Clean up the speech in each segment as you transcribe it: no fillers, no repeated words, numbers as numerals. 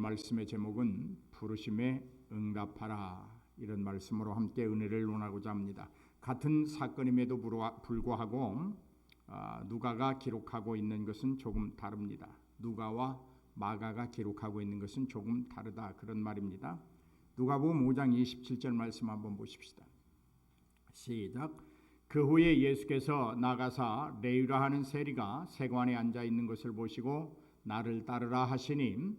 말씀의 제목은 부르심에 응답하라, 이런 말씀으로 함께 은혜를 논하고자 합니다. 같은 사건임에도 불구하고 누가가 기록하고 있는 것은 조금 다릅니다. 누가와 마가가 기록하고 있는 것은 조금 다르다, 그런 말입니다. 누가복음 5장 27절 말씀 한번 보십시다. 시작. 그 후에 예수께서 나가사 레위라 하는 세리가 세관에 앉아 있는 것을 보시고 나를 따르라 하시니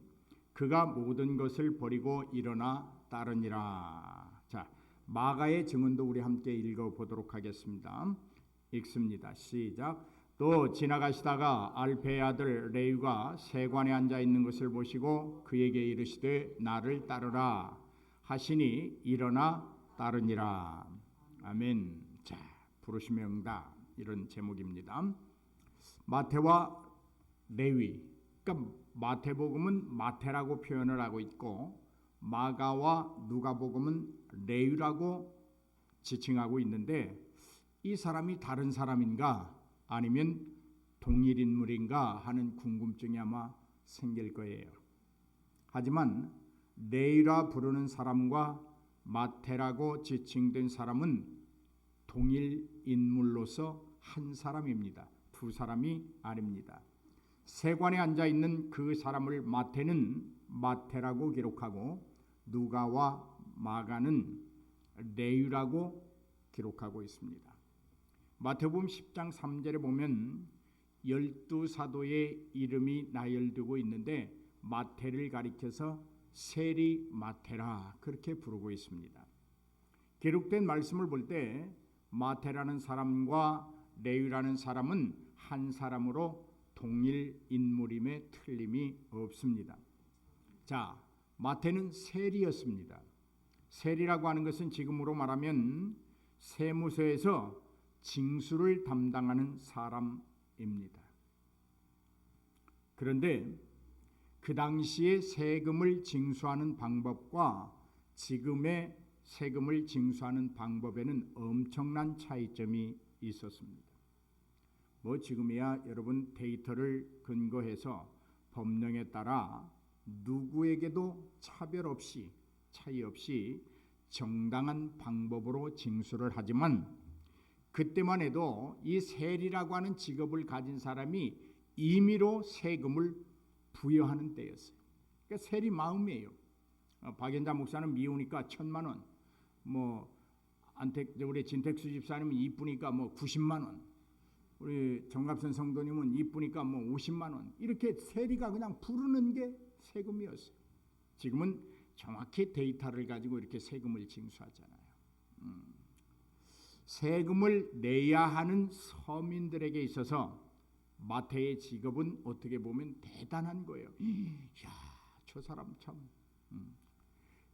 그가 모든 것을 버리고 일어나 따르니라. 자, 마가의 증언도 우리 함께 읽어보도록 하겠습니다. 읽습니다. 시작. 또 지나가시다가 알페의 아들 레위가 세관에 앉아 있는 것을 보시고 그에게 이르시되 나를 따르라 하시니 일어나 따르니라. 아멘. 자, 부르심의 응답, 이런 제목입니다. 마태와 레위, 그러니까 마태복음은 마태라고 표현을 하고 있고 마가와 누가복음은 레위라고 지칭하고 있는데, 이 사람이 다른 사람인가 아니면 동일 인물인가 하는 궁금증이 아마 생길 거예요. 하지만 레위라 부르는 사람과 마태라고 지칭된 사람은 동일 인물로서 한 사람입니다. 두 사람이 아닙니다. 세관에 앉아 있는 그 사람을 마태는 마태라고 기록하고 누가와 마가는 레위라고 기록하고 있습니다. 마태복음 10장 3절에 보면 12사도의 이름이 나열되고 있는데 마태를 가리켜서 세리 마태라 그렇게 부르고 있습니다. 기록된 말씀을 볼 때 마태라는 사람과 레위라는 사람은 한 사람으로 동일 인물임에 틀림이 없습니다. 자, 마태는 세리였습니다. 세리라고 하는 것은 지금으로 말하면 세무서에서 징수를 담당하는 사람입니다. 그런데 그 당시에 세금을 징수하는 방법과 지금의 세금을 징수하는 방법에는 엄청난 차이점이 있었습니다. 지금이야 여러분 데이터를 근거해서 법령에 따라 누구에게도 차별 없이, 차이 없이 정당한 방법으로 징수를 하지만, 그때만 해도 이 세리라고 하는 직업을 가진 사람이 임의로 세금을 부여하는 때였어요. 그러니까 세리 마음이에요. 박연자 목사는 미우니까 1,000만 원, 우리 진택수 집사님은 이쁘니까 90만 원, 우리 정갑선 성도님은 이쁘니까 50만 원, 이렇게 세리가 그냥 부르는 게 세금이었어요. 지금은 정확히 데이터를 가지고 이렇게 세금을 징수하잖아요. 세금을 내야 하는 서민들에게 있어서 마태의 직업은 어떻게 보면 대단한 거예요. 야, 저 사람 참.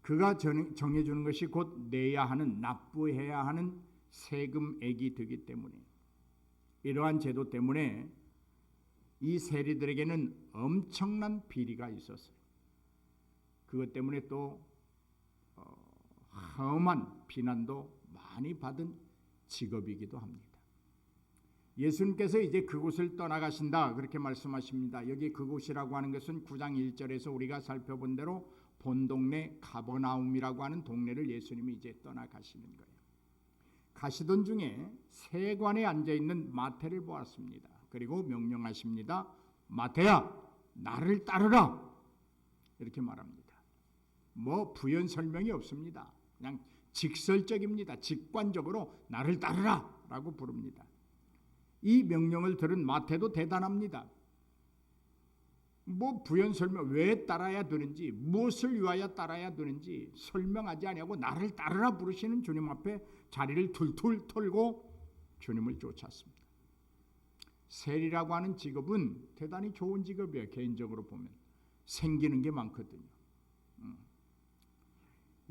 그가 정해주는 것이 곧 내야 하는, 납부해야 하는 세금액이 되기 때문에, 이러한 제도 때문에 이 세리들에게는 엄청난 비리가 있었어요. 그것 때문에 또 험한 비난도 많이 받은 직업이기도 합니다. 예수님께서 이제 그곳을 떠나가신다 그렇게 말씀하십니다. 여기 그곳이라고 하는 것은 9장 1절에서 우리가 살펴본 대로 본 동네 가버나움이라고 하는 동네를 예수님이 이제 떠나가시는 거예요. 가시던 중에 세관에 앉아있는 마태를 보았습니다. 그리고 명령하십니다. 마태야, 나를 따르라, 이렇게 말합니다. 부연 설명이 없습니다. 그냥 직설적입니다. 직관적으로 나를 따르라 라고 부릅니다. 이 명령을 들은 마태도 대단합니다. 부연 설명, 왜 따라야 되는지, 무엇을 위하여 따라야 되는지 설명하지 아니하고 나를 따르라 부르시는 주님 앞에 자리를 툴툴 털고 주님을 쫓았습니다. 세리라고 하는 직업은 대단히 좋은 직업이에요. 개인적으로 보면 생기는 게 많거든요.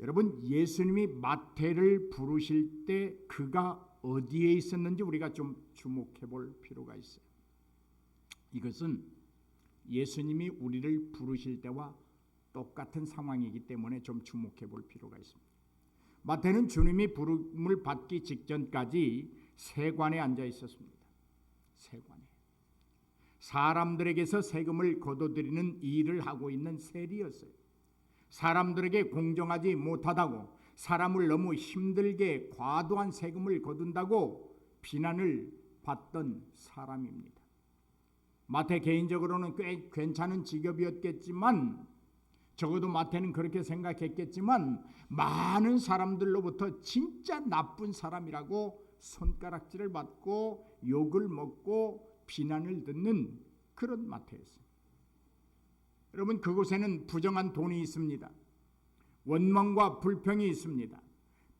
여러분, 예수님이 마태를 부르실 때 그가 어디에 있었는지 우리가 좀 주목해 볼 필요가 있어요. 이것은 예수님이 우리를 부르실 때와 똑같은 상황이기 때문에 좀 주목해 볼 필요가 있습니다. 마태는 주님이 부름을 받기 직전까지 세관에 앉아 있었습니다. 세관에. 사람들에게서 세금을 거둬들이는 일을 하고 있는 세리였어요. 사람들에게 공정하지 못하다고, 사람을 너무 힘들게 과도한 세금을 거둔다고 비난을 받던 사람입니다. 마태 개인적으로는 꽤 괜찮은 직업이었겠지만, 적어도 마태는 그렇게 생각했겠지만, 많은 사람들로부터 진짜 나쁜 사람이라고 손가락질을 받고 욕을 먹고 비난을 듣는 그런 마태였어요. 여러분, 그곳에는 부정한 돈이 있습니다. 원망과 불평이 있습니다.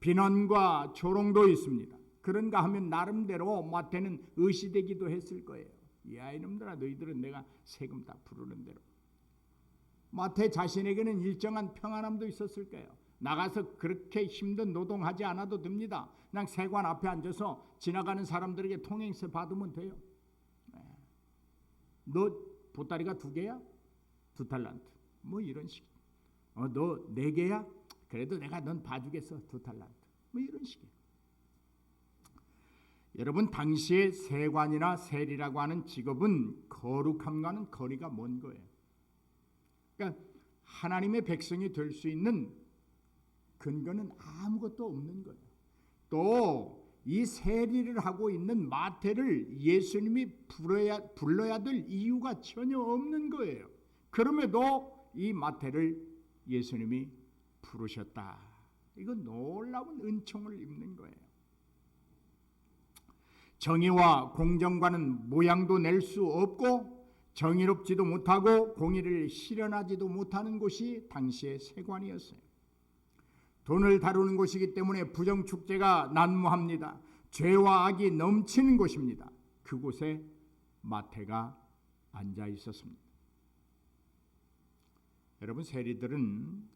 비난과 조롱도 있습니다. 그런가 하면 나름대로 마태는 의시되기도 했을 거예요. 야, 이놈들아, 너희들은 내가 세금 다 부르는 대로. 마태 자신에게는 일정한 평안함도 있었을 거예요. 나가서 그렇게 힘든 노동하지 않아도 됩니다. 그냥 세관 앞에 앉아서 지나가는 사람들에게 통행세 받으면 돼요. 너 보따리가 2개야? 2달란트. 뭐 이런 식. 너 4개야? 그래도 내가 넌 봐주겠어. 2달란트. 뭐 이런 식이에요. 여러분, 당시의 세관이나 세리라고 하는 직업은 거룩함과는 거리가 먼 거예요. 그러니까 하나님의 백성이 될 수 있는 근거는 아무것도 없는 거예요. 또 이 세리를 하고 있는 마태를 예수님이 불러야 될 이유가 전혀 없는 거예요. 그럼에도 이 마태를 예수님이 부르셨다. 이건 놀라운 은총을 입는 거예요. 정의와 공정과는 모양도 낼 수 없고 정의롭지도 못하고 공의를 실현하지도 못하는 곳이 당시의 세관이었어요. 돈을 다루는 곳이기 때문에 부정축제가 난무합니다. 죄와 악이 넘치는 곳입니다. 그곳에 마태가 앉아 있었습니다. 여러분, 세리들은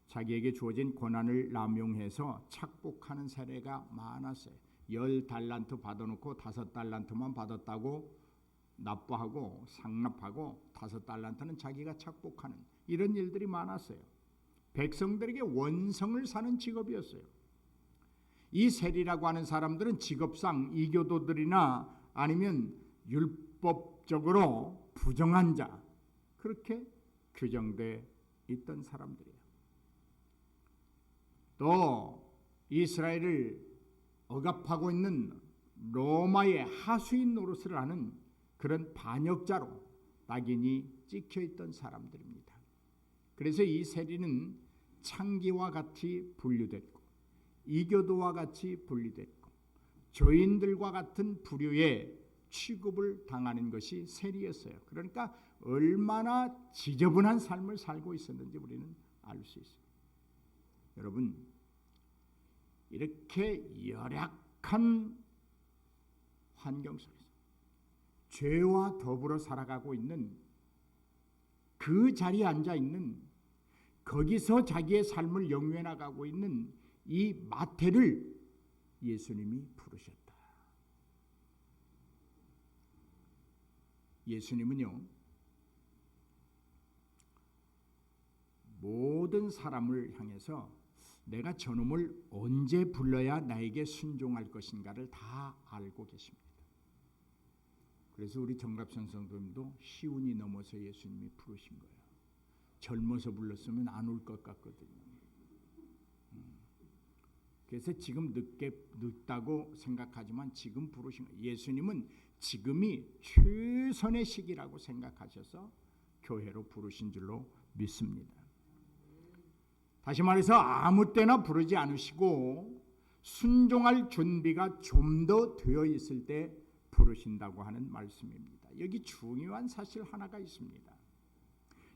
자기에게 주어진 권한을 남용해서 착복하는 사례가 많았어요. 10달란트 받아놓고 5달란트만 받았다고 납부하고 상납하고 5달란트는 자기가 착복하는 이런 일들이 많았어요. 백성들에게 원성을 사는 직업이었어요. 이 세리라고 하는 사람들은 직업상 이교도들이나 아니면 율법적으로 부정한 자, 그렇게 규정돼 있던 사람들이에요. 또 이스라엘을 억압하고 있는 로마의 하수인 노릇을 하는 그런 반역자로 낙인이 찍혀 있던 사람들입니다. 그래서 이 세리는 창기와 같이 분류됐고 이교도와 같이 분류됐고 죄인들과 같은 부류의 취급을 당하는 것이 세리였어요. 그러니까 얼마나 지저분한 삶을 살고 있었는지 우리는 알 수 있어요. 여러분, 이렇게 열악한 환경 속에서 죄와 더불어 살아가고 있는 그 자리에 앉아 있는, 거기서 자기의 삶을 영위해 나가고 있는 이 마태를 예수님이 부르셨다. 예수님은요, 모든 사람을 향해서 내가 저놈을 언제 불러야 나에게 순종할 것인가를 다 알고 계십니다. 그래서 우리 정갑선 성도님도 시운이 넘어서 예수님이 부르신 거예요. 젊어서 불렀으면 안 올 것 같거든요. 그래서 지금 늦다고 생각하지만 지금 부르신 거예요. 예수님은 지금이 최선의 시기라고 생각하셔서 교회로 부르신 줄로 믿습니다. 다시 말해서 아무 때나 부르지 않으시고 순종할 준비가 좀 더 되어 있을 때 부르신다고 하는 말씀입니다. 여기 중요한 사실 하나가 있습니다.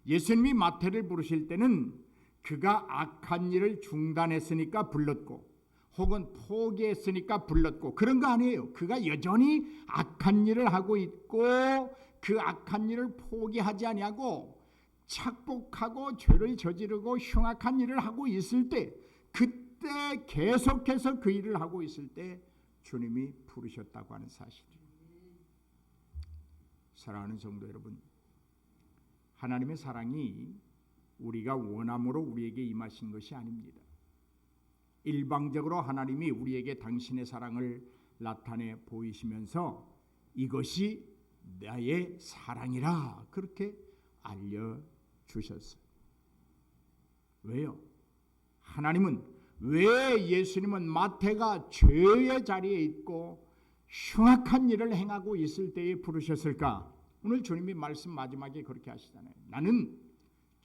예수님이 마태를 부르실 때는 그가 악한 일을 중단했으니까 불렀고 혹은 포기했으니까 불렀고 그런 거 아니에요. 그가 여전히 악한 일을 하고 있고 그 악한 일을 포기하지 아니하고 착복하고 죄를 저지르고 흉악한 일을 하고 있을 때, 그때 계속해서 그 일을 하고 있을 때 주님이 부르셨다고 하는 사실이에요. 사랑하는 성도 여러분, 하나님의 사랑이 우리가 원함으로 우리에게 임하신 것이 아닙니다. 일방적으로 하나님이 우리에게 당신의 사랑을 나타내 보이시면서 이것이 나의 사랑이라 그렇게 알려주셨어요. 왜요? 하나님은 왜 예수님은 마태가 죄의 자리에 있고 흉악한 일을 행하고 있을 때에 부르셨을까? 오늘 주님이 말씀 마지막에 그렇게 하시잖아요. 나는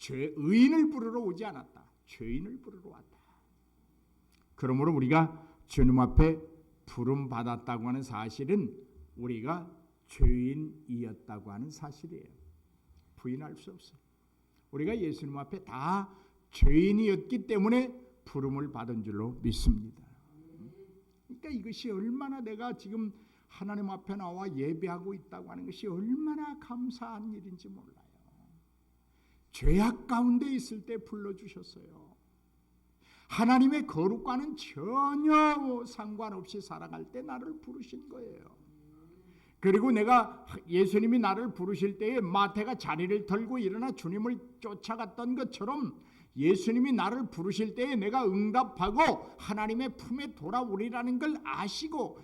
의인을 부르러 오지 않았다. 죄인을 부르러 왔다. 그러므로 우리가 주님 앞에 부름 받았다고 하는 사실은 우리가 죄인이었다고 하는 사실이에요. 부인할 수 없어요. 우리가 예수님 앞에 다 죄인이었기 때문에 부름을 받은 줄로 믿습니다. 그러니까 이것이 얼마나 내가 지금 하나님 앞에 나와 예배하고 있다고 하는 것이 얼마나 감사한 일인지 몰라요. 죄악 가운데 있을 때 불러주셨어요. 하나님의 거룩과는 전혀 상관없이 살아갈 때 나를 부르신 거예요. 그리고 내가 예수님이 나를 부르실 때에 마태가 자리를 털고 일어나 주님을 쫓아갔던 것처럼 예수님이 나를 부르실 때에 내가 응답하고 하나님의 품에 돌아오리라는 걸 아시고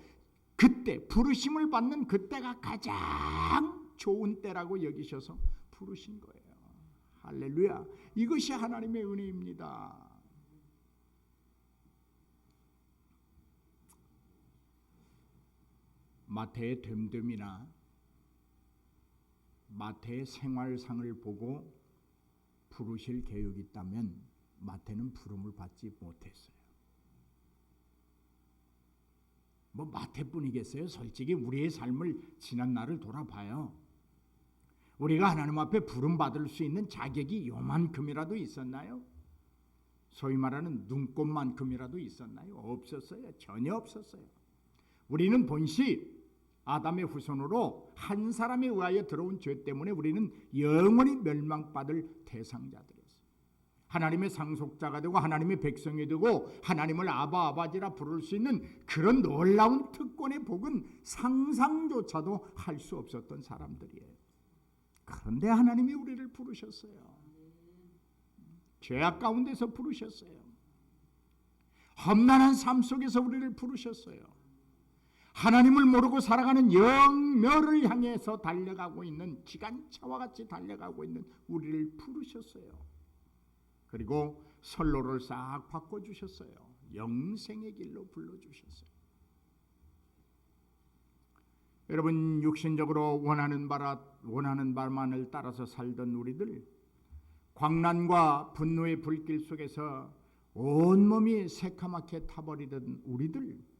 그때 부르심을 받는 그때가 가장 좋은 때라고 여기셔서 부르신 거예요. 할렐루야. 이것이 하나님의 은혜입니다. 마태의 됨됨이나 마태의 생활상을 보고 부르실 계획이 있다면 마태는 부름을 받지 못했어요. 뭐 마태뿐이겠어요? 솔직히 우리의 삶을 지난 날을 돌아봐요. 우리가 하나님 앞에 부름 받을 수 있는 자격이 요만큼이라도 있었나요? 소위 말하는 눈꼽만큼이라도 있었나요? 없었어요. 전혀 없었어요. 우리는 본시 아담의 후손으로 한 사람에 의하여 들어온 죄 때문에 우리는 영원히 멸망받을 대상자들이었어요. 하나님의 상속자가 되고 하나님의 백성이 되고 하나님을 아바 아바지라 부를 수 있는 그런 놀라운 특권의 복은 상상조차도 할 수 없었던 사람들이에요. 그런데 하나님이 우리를 부르셨어요. 죄악 가운데서 부르셨어요. 험난한 삶 속에서 우리를 부르셨어요. 하나님을 모르고 살아가는 영멸을 향해서 달려가고 있는 기관차와 같이 달려가고 있는 우리를 부르셨어요. 그리고 선로를 싹 바꿔주셨어요. 영생의 길로 불러주셨어요. 여러분, 육신적으로 원하는 바만을 따라서 살던 우리들, 광란과 분노의 불길 속에서 온몸이 새카맣게 타버리던 우리들,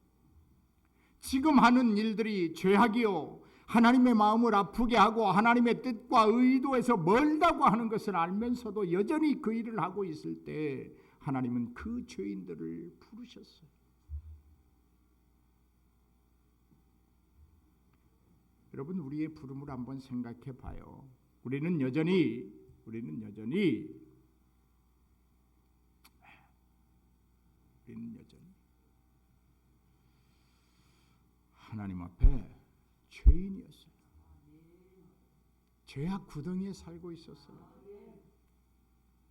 지금 하는 일들이 죄악이요 하나님의 마음을 아프게 하고 하나님의 뜻과 의도에서 멀다고 하는 것을 알면서도 여전히 그 일을 하고 있을 때 하나님은 그 죄인들을 부르셨어요. 여러분, 우리의 부름을 한번 생각해 봐요. 우리는 여전히 하나님 앞에 죄인이었어요. 죄악 구덩이에 살고 있었어요.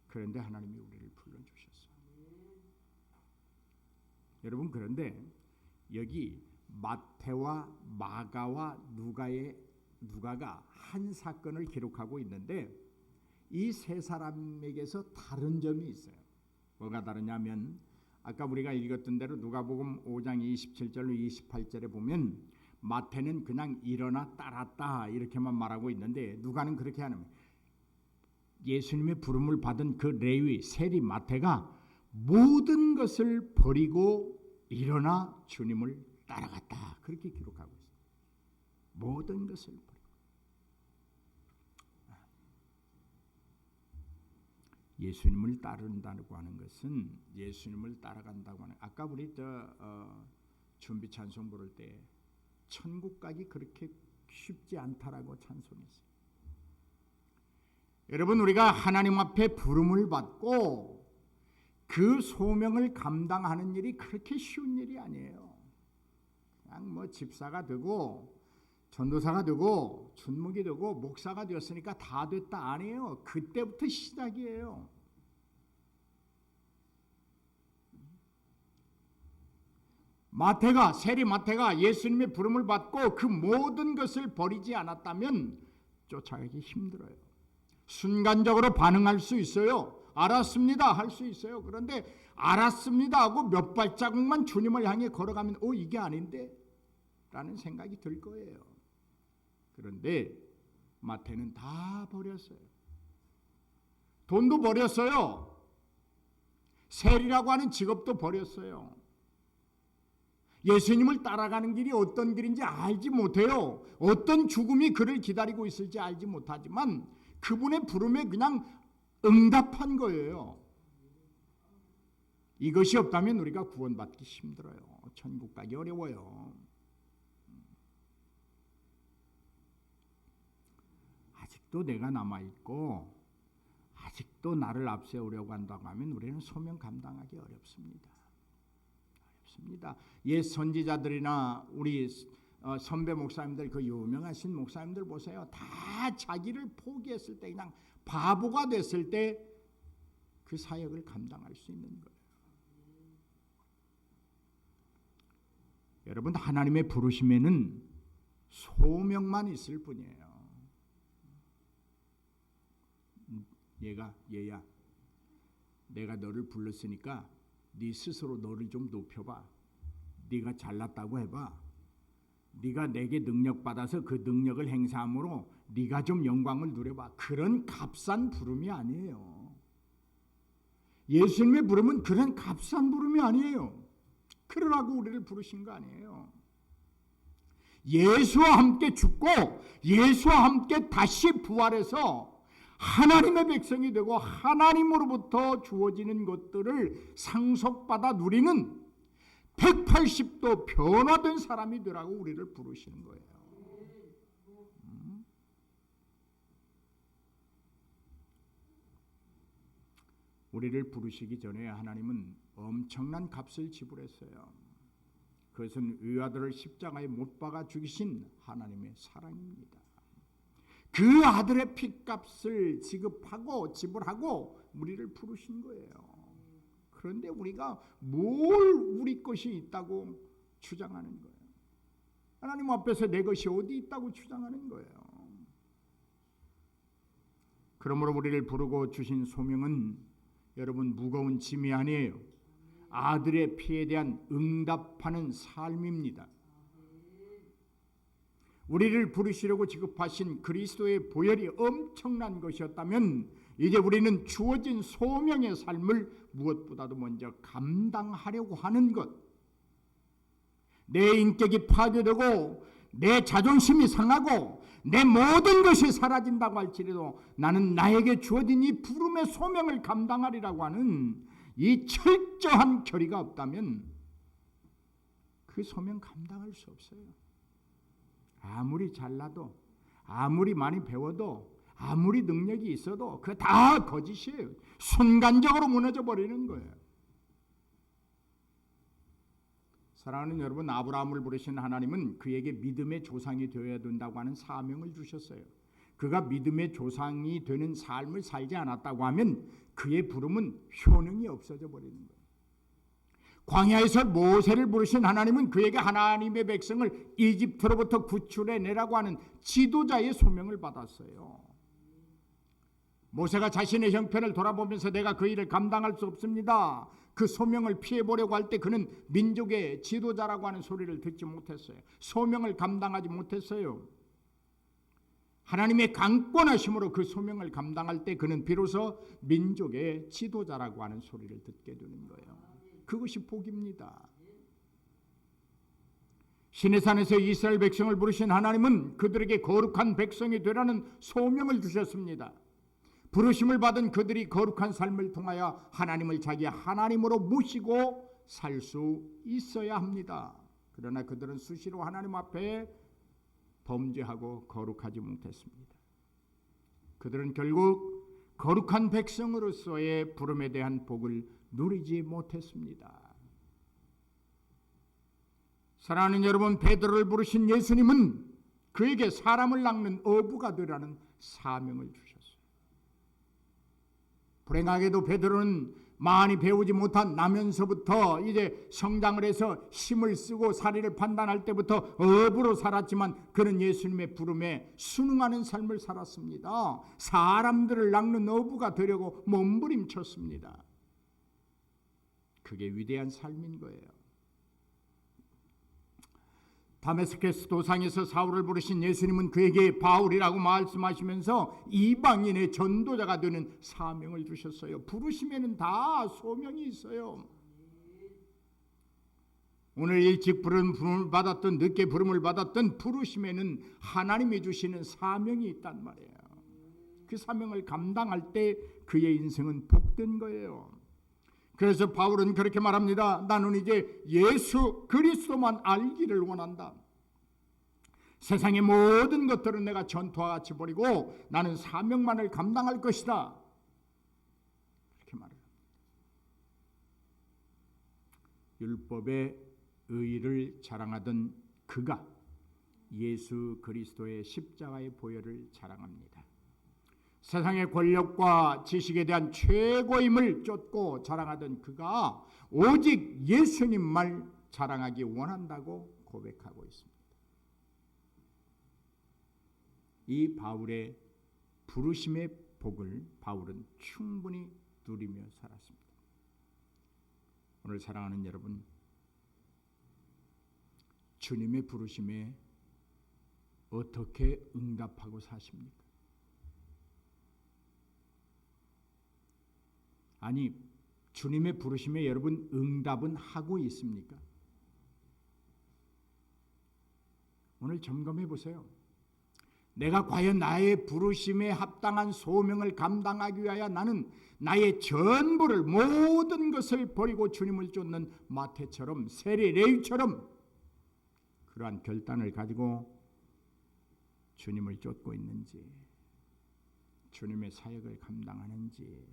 그런데 하나님이 우리를 불러주셨어요. 여러분, 그런데 여기 마태와 마가와 누가가 한 사건을 기록하고 있는데 이 세 사람에게서 다른 점이 있어요. 뭐가 다르냐면 아까 우리가 읽었던 대로 누가복음 5장 27절로 28절에 보면 마태는 그냥 일어나 따랐다 이렇게만 말하고 있는데 누가는 그렇게 하는 예수님의 부름을 받은 그 레위 세리 마태가 모든 것을 버리고 일어나 주님을 따라갔다 그렇게 기록하고 있어요. 모든 것을 버리고 예수님을 따른다고 하는 것은 예수님을 따라간다고 하는 아까 우리 준비 찬송 부를 때 천국 가기 그렇게 쉽지 않다라고 찬송했어요. 여러분, 우리가 하나님 앞에 부름을 받고 그 소명을 감당하는 일이 그렇게 쉬운 일이 아니에요. 그냥 뭐 집사가 되고 전도사가 되고 준목이 되고 목사가 되었으니까 다 됐다 아니에요. 그때부터 시작이에요. 세리 마태가 예수님의 부름을 받고 그 모든 것을 버리지 않았다면 쫓아가기 힘들어요. 순간적으로 반응할 수 있어요. 알았습니다 할 수 있어요. 그런데 알았습니다 하고 몇 발자국만 주님을 향해 걸어가면 이게 아닌데 라는 생각이 들 거예요. 그런데 마태는 다 버렸어요. 돈도 버렸어요. 세리라고 하는 직업도 버렸어요. 예수님을 따라가는 길이 어떤 길인지 알지 못해요. 어떤 죽음이 그를 기다리고 있을지 알지 못하지만 그분의 부름에 그냥 응답한 거예요. 이것이 없다면 우리가 구원받기 힘들어요. 천국 가기 어려워요. 아직도 내가 남아있고 아직도 나를 앞세우려고 한다고 하면 우리는 소명 감당하기 어렵습니다. 옛 선지자들이나 우리 선배 목사님들, 그 유명하신 목사님들 보세요. 다 자기를 포기했을 때, 그냥 바보가 됐을 때 그 사역을 감당할 수 있는 거예요. 여러분, 하나님의 부르심에는 소명만 있을 뿐이에요. 얘야, 내가 너를 불렀으니까 네 스스로 너를 좀 높여봐. 네가 잘났다고 해봐. 네가 내게 능력 받아서 그 능력을 행사함으로 네가 좀 영광을 누려봐. 그런 값싼 부름이 아니에요. 예수님의 부름은 그런 값싼 부름이 아니에요. 그러라고 우리를 부르신 거 아니에요. 예수와 함께 죽고 예수와 함께 다시 부활해서 하나님의 백성이 되고 하나님으로부터 주어지는 것들을 상속받아 누리는 180도 변화된 사람이 되라고 우리를 부르시는 거예요. 우리를 부르시기 전에 하나님은 엄청난 값을 지불했어요. 그것은 의아들을 십자가에 못 박아 죽이신 하나님의 사랑입니다. 그 아들의 핏값을 지불하고 우리를 부르신 거예요. 그런데 우리가 뭘 우리 것이 있다고 주장하는 거예요. 하나님 앞에서 내 것이 어디 있다고 주장하는 거예요. 그러므로 우리를 부르고 주신 소명은 여러분 무거운 짐이 아니에요. 아들의 피에 대한 응답하는 삶입니다. 우리를 부르시려고 지급하신 그리스도의 보혈이 엄청난 것이었다면 이제 우리는 주어진 소명의 삶을 무엇보다도 먼저 감당하려고 하는 것. 내 인격이 파괴되고 내 자존심이 상하고 내 모든 것이 사라진다고 할지라도 나는 나에게 주어진 이 부름의 소명을 감당하리라고 하는 이 철저한 결의가 없다면 그 소명 감당할 수 없어요. 아무리 잘나도 아무리 많이 배워도 아무리 능력이 있어도 그거 다 거짓이에요. 순간적으로 무너져 버리는 거예요. 사랑하는 여러분, 아브라함을 부르신 하나님은 그에게 믿음의 조상이 되어야 된다고 하는 사명을 주셨어요. 그가 믿음의 조상이 되는 삶을 살지 않았다고 하면 그의 부름은 효능이 없어져 버리는 거예요. 광야에서 모세를 부르신 하나님은 그에게 하나님의 백성을 이집트로부터 구출해내라고 하는 지도자의 소명을 받았어요. 모세가 자신의 형편을 돌아보면서 내가 그 일을 감당할 수 없습니다. 그 소명을 피해보려고 할 때 그는 민족의 지도자라고 하는 소리를 듣지 못했어요. 소명을 감당하지 못했어요. 하나님의 강권하심으로 그 소명을 감당할 때 그는 비로소 민족의 지도자라고 하는 소리를 듣게 되는 거예요. 그것이 복입니다. 시내산에서 이스라엘 백성을 부르신 하나님은 그들에게 거룩한 백성이 되라는 소명을 주셨습니다. 부르심을 받은 그들이 거룩한 삶을 통하여 하나님을 자기 하나님으로 모시고 살 수 있어야 합니다. 그러나 그들은 수시로 하나님 앞에 범죄하고 거룩하지 못했습니다. 그들은 결국 거룩한 백성으로서의 부름에 대한 복을 누리지 못했습니다. 사랑하는 여러분, 베드로를 부르신 예수님은 그에게 사람을 낚는 어부가 되라는 사명을 주셨어요. 불행하게도 베드로는 많이 배우지 못한 나면서부터 이제 성장을 해서 힘을 쓰고 사리를 판단할 때부터 어부로 살았지만 그는 예수님의 부름에 순응하는 삶을 살았습니다. 사람들을 낚는 어부가 되려고 몸부림쳤습니다. 그게 위대한 삶인 거예요. 다메스커스 도상에서 사울을 부르신 예수님은 그에게 바울이라고 말씀하시면서 이방인의 전도자가 되는 사명을 주셨어요. 부르심에는 다 소명이 있어요. 오늘 일찍 부름을 받았던 늦게 부름을 받았던 부르심에는 하나님이 주시는 사명이 있단 말이에요. 그 사명을 감당할 때 그의 인생은 복된 거예요. 그래서 바울은 그렇게 말합니다. 나는 이제 예수 그리스도만 알기를 원한다. 세상의 모든 것들은 내가 전투와 같이 버리고 나는 사명만을 감당할 것이다. 그렇게 말합니다. 율법의 의를 자랑하던 그가 예수 그리스도의 십자가의 보혈을 자랑합니다. 세상의 권력과 지식에 대한 최고임을 쫓고 자랑하던 그가 오직 예수님만 자랑하기 원한다고 고백하고 있습니다. 이 바울의 부르심의 복을 바울은 충분히 누리며 살았습니다. 오늘 사랑하는 여러분, 주님의 부르심에 어떻게 응답하고 사십니까? 아니, 주님의 부르심에 여러분 응답은 하고 있습니까? 오늘 점검해 보세요. 내가 과연 나의 부르심에 합당한 소명을 감당하기 위하여 나는 나의 전부를 모든 것을 버리고 주님을 쫓는 마태처럼 세리 레위처럼 그러한 결단을 가지고 주님을 쫓고 있는지, 주님의 사역을 감당하는지,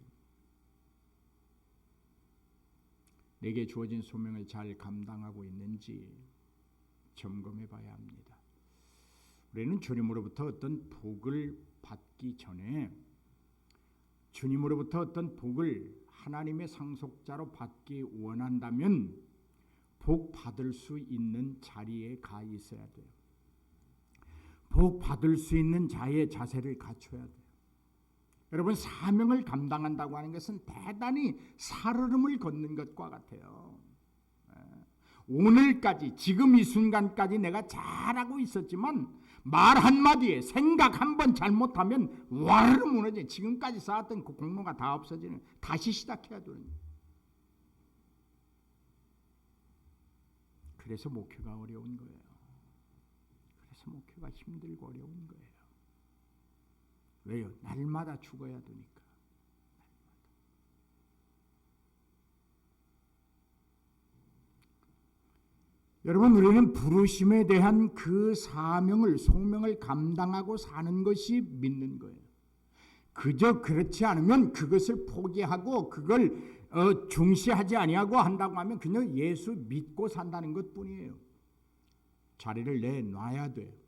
내게 주어진 소명을 잘 감당하고 있는지 점검해 봐야 합니다. 우리는 주님으로부터 어떤 복을 받기 전에 주님으로부터 어떤 복을 하나님의 상속자로 받기 원한다면 복 받을 수 있는 자리에 가 있어야 돼요. 복 받을 수 있는 자의 자세를 갖춰야 돼요. 여러분, 사명을 감당한다고 하는 것은 대단히 살얼음을 걷는 것과 같아요. 오늘까지 지금 이 순간까지 내가 잘하고 있었지만 말 한마디에 생각 한번 잘못하면 와르르 무너져 지금까지 쌓았던 그 공로가 다 없어지는, 다시 시작해야 되는. 그래서 목표가 어려운 거예요. 그래서 목표가 힘들고 어려운 거예요. 왜요? 날마다 죽어야 되니까. 여러분, 우리는 부르심에 대한 그 사명을, 소명을 감당하고 사는 것이 믿는 거예요. 그저 그렇지 않으면 그것을 포기하고 그걸 중시하지 아니하고 한다고 하면 그냥 예수 믿고 산다는 것뿐이에요. 자리를 내놔야 돼요.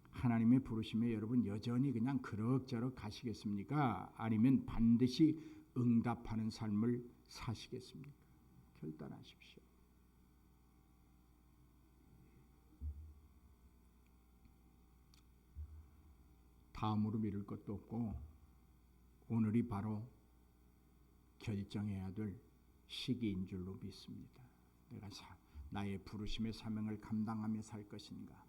하나님의 부르심에 여러분 여전히 그냥 그럭저럭 가시겠습니까? 아니면 반드시 응답하는 삶을 사시겠습니까? 결단하십시오. 다음으로 미룰 것도 없고 오늘이 바로 결정해야 될 시기인 줄로 믿습니다. 내가 나의 부르심의 사명을 감당하며 살 것인가?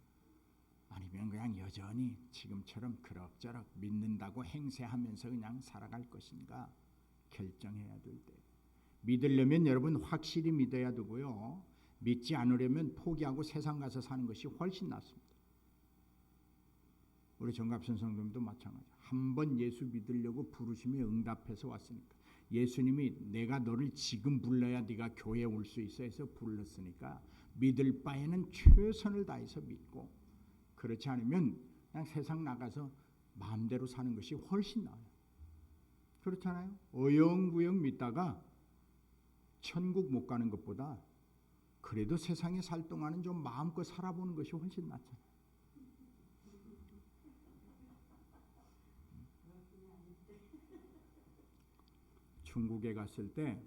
아니면 그냥 여전히 지금처럼 그럭저럭 믿는다고 행세하면서 그냥 살아갈 것인가? 결정해야 될 때. 믿으려면 여러분 확실히 믿어야 되고요. 믿지 않으려면 포기하고 세상 가서 사는 것이 훨씬 낫습니다. 우리 정갑선 성도님도 마찬가지. 한번 예수 믿으려고 부르심에 응답해서 왔으니까. 예수님이 내가 너를 지금 불러야 네가 교회에 올 수 있어 해서 불렀으니까 믿을 바에는 최선을 다해서 믿고, 그렇지 않으면 그냥 세상 나가서 마음대로 사는 것이 훨씬 나아요. 그렇잖아요. 어영부영 믿다가 천국 못 가는 것보다 그래도 세상에 살 동안은 좀 마음껏 살아보는 것이 훨씬 낫잖아요. 중국에 갔을 때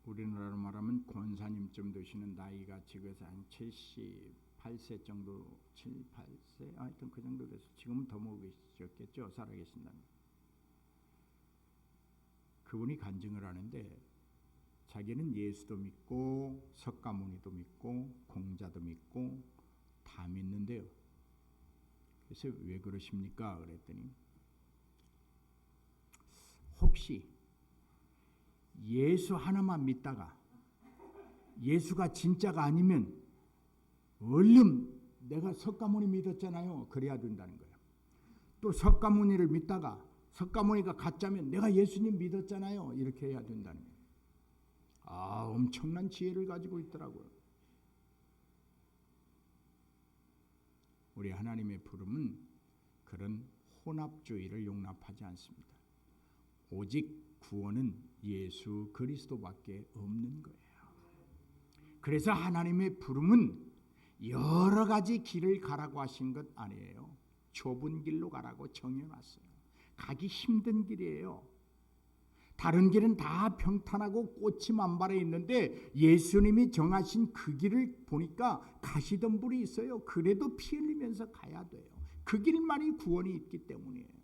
우리나라로 말하면 권사님쯤 되시는 나이가 지금서 한 78세 정도, 7, 8세 하여튼 그 정도 돼서 지금은 더 먹으셨겠죠. 살아계신다면. 그분이 간증을 하는데 자기는 예수도 믿고 석가모니도 믿고 공자도 믿고 다 믿는데요. 그래서 왜 그러십니까? 그랬더니 혹시 예수 하나만 믿다가 예수가 진짜가 아니면 얼른 내가 석가모니 믿었잖아요. 그래야 된다는 거예요. 또 석가모니를 믿다가 석가모니가 가짜면 내가 예수님 믿었잖아요. 이렇게 해야 된다는 거예요. 엄청난 지혜를 가지고 있더라고요. 우리 하나님의 부름은 그런 혼합주의를 용납하지 않습니다. 오직 구원은 예수 그리스도밖에 없는 거예요. 그래서 하나님의 부름은 여러 가지 길을 가라고 하신 것 아니에요. 좁은 길로 가라고 정해놨어요. 가기 힘든 길이에요. 다른 길은 다 평탄하고 꽃이 만발해 있는데 예수님이 정하신 그 길을 보니까 가시덤불이 있어요. 그래도 피 흘리면서 가야 돼요. 그 길만이 구원이 있기 때문이에요.